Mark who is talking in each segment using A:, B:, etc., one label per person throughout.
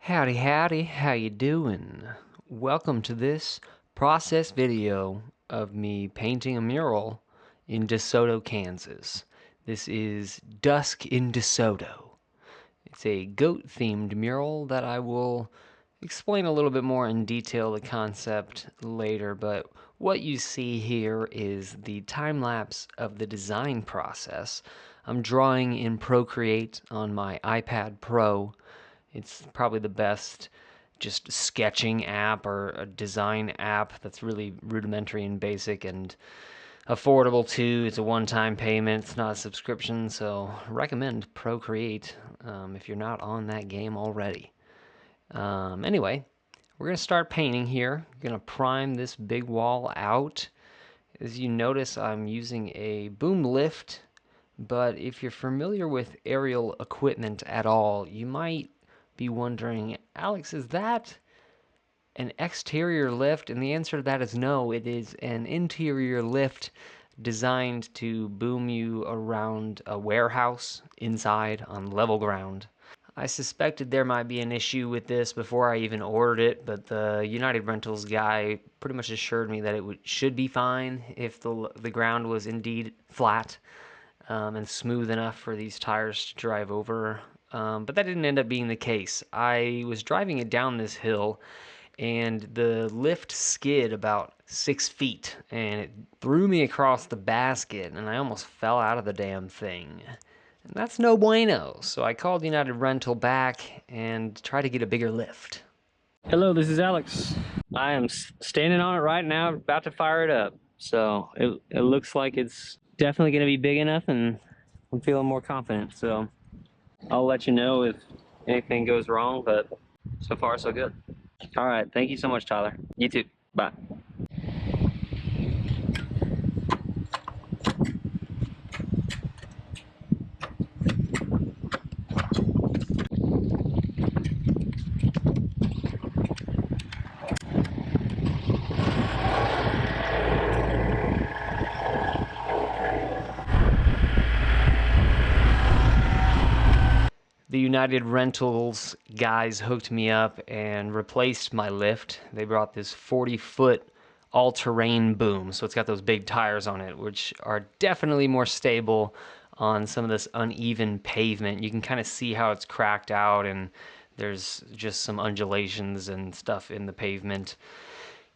A: Howdy, howdy, how you doing? Welcome to this process video of me painting a mural in DeSoto, Kansas. This is Dusk in DeSoto. It's a goat-themed mural that I will explain a little bit more in detail the concept later, but what you see here is the time-lapse of the design process. I'm drawing in Procreate on my iPad Pro. It's probably the best just sketching app or a design app that's really rudimentary and basic and affordable too. It's a one-time payment. It's not a subscription, so recommend Procreate if you're not on that game already. Anyway, we're going to start painting here. We're going to prime this big wall out. As you notice, I'm using a boom lift, but if you're familiar with aerial equipment at all, you might be wondering, Alex, is that an exterior lift? And the answer to that is no. It is an interior lift designed to boom you around a warehouse inside on level ground. I suspected there might be an issue with this before I even ordered it, but the United Rentals guy pretty much assured me that it should be fine if the ground was indeed flat and smooth enough for these tires to drive over. But that didn't end up being the case. I was driving it down this hill, and the lift skid about 6 feet, and it threw me across the basket, and I almost fell out of the damn thing. And that's no bueno, so I called United Rental back and tried to get a bigger lift.
B: Hello, this is Alex. I am standing on it right now, about to fire it up. So it looks like it's definitely going to be big enough, and I'm feeling more confident. So I'll let you know if anything goes wrong, but so far so good. All right, thank you so much, Tyler. You too. Bye.
A: The United Rentals guys hooked me up and replaced my lift. They brought this 40-foot all-terrain boom, so it's got those big tires on it, which are definitely more stable on some of this uneven pavement. You can kind of see how it's cracked out, and there's just some undulations and stuff in the pavement.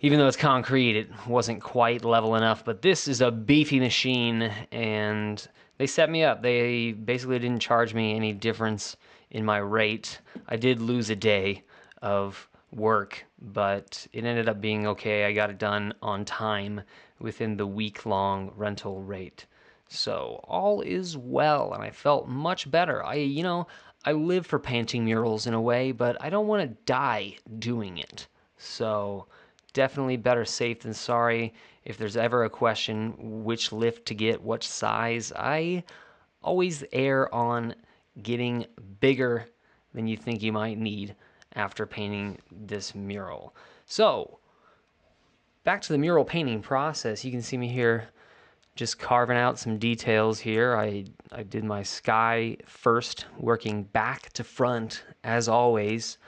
A: Even though it's concrete, it wasn't quite level enough, but this is a beefy machine, and they set me up. They basically didn't charge me any difference in my rate. I did lose a day of work, but it ended up being okay. I got it done on time within the week-long rental rate. So all is well, and I felt much better. I live for painting murals in a way, but I don't want to die doing it. So definitely better safe than sorry. If there's ever a question which lift to get, what size, I always err on getting bigger than you think you might need after painting this mural. So, back to the mural painting process. You can see me here just carving out some details here. I did my sky first, working back to front as always.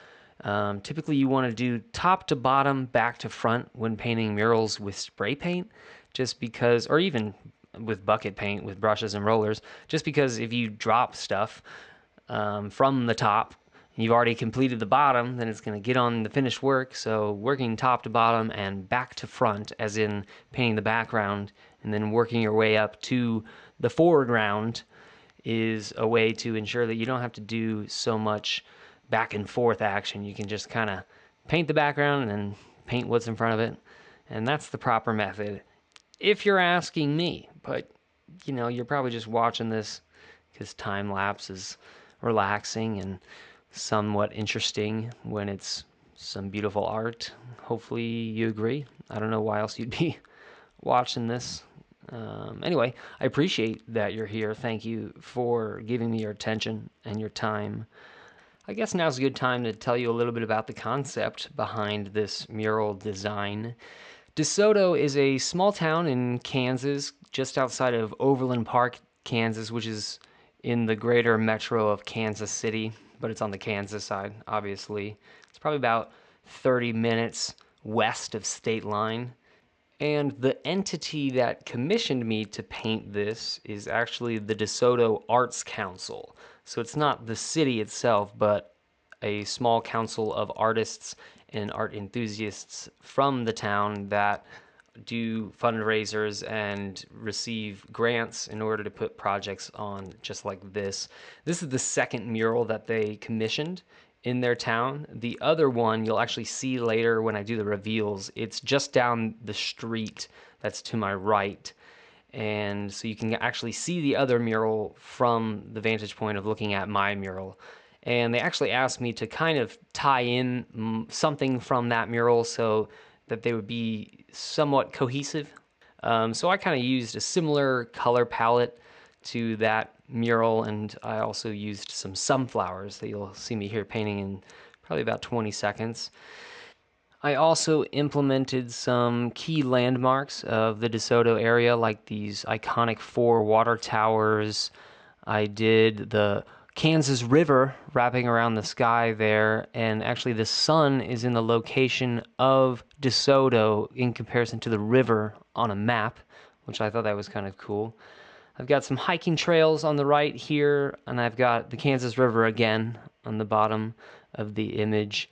A: Typically you want to do top to bottom, back to front when painting murals with spray paint, just because, or even with bucket paint with brushes and rollers, just because if you drop stuff from the top, you've already completed the bottom, then it's going to get on the finished work. So working top to bottom and back to front, as in painting the background, and then working your way up to the foreground is a way to ensure that you don't have to do so much back and forth action. You can just kind of paint the background and then paint what's in front of it, and that's the proper method if you're asking me. But you're probably just watching this because time lapse is relaxing and somewhat interesting when it's some beautiful art. Hopefully you agree. I don't know why else you'd be watching this. Anyway, I appreciate that you're here. Thank you for giving me your attention and your time. I guess now's a good time to tell you a little bit about the concept behind this mural design. DeSoto is a small town in Kansas, just outside of Overland Park, Kansas, which is in the greater metro of Kansas City. but it's on the Kansas side, obviously. It's probably about 30 minutes west of state line. And the entity that commissioned me to paint this is actually the DeSoto Arts Council. So it's not the city itself, but a small council of artists and art enthusiasts from the town that do fundraisers and receive grants in order to put projects on just like this. This is the second mural that they commissioned in their town. The other one you'll actually see later when I do the reveals. It's just down the street that's to my right. And so you can actually see the other mural from the vantage point of looking at my mural. And they actually asked me to kind of tie in something from that mural so that they would be somewhat cohesive. So I kind of used a similar color palette to that mural, and I also used some sunflowers that you'll see me here painting in probably about 20 seconds. I also implemented some key landmarks of the DeSoto area, like these iconic 4 water towers. I did the Kansas River wrapping around the sky there, and actually the sun is in the location of DeSoto in comparison to the river on a map, which I thought that was kind of cool. I've got some hiking trails on the right here, and I've got the Kansas River again on the bottom of the image,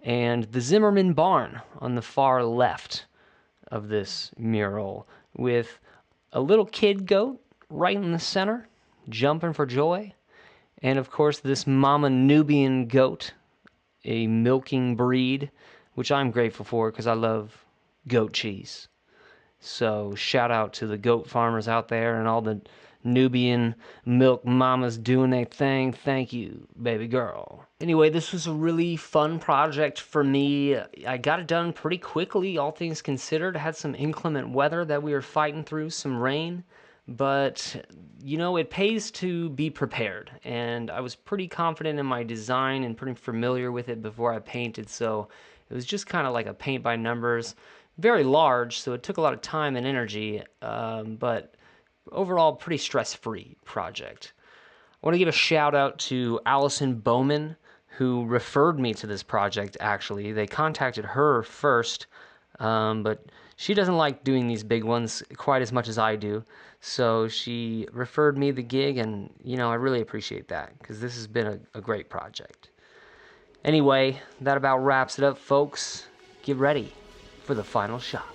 A: and the Zimmerman Barn on the far left of this mural, with a little kid goat right in the center, jumping for joy. And of course, this mama Nubian goat, a milking breed, which I'm grateful for because I love goat cheese. So shout out to the goat farmers out there and all the Nubian milk mamas doing their thing. Thank you, baby girl. Anyway, this was a really fun project for me. I got it done pretty quickly, all things considered. I had some inclement weather that we were fighting through, some rain. But, you know, it pays to be prepared. And I was pretty confident in my design and pretty familiar with it before I painted. So it was just kind of like a paint by numbers. Very large, so it took a lot of time and energy, but overall, pretty stress-free project. I want to give a shout out to Allison Bowman, who referred me to this project, actually. They contacted her first, but she doesn't like doing these big ones quite as much as I do. So she referred me the gig, and, you know, I really appreciate that, because this has been a great project. Anyway, that about wraps it up, folks. Get ready for the final shot.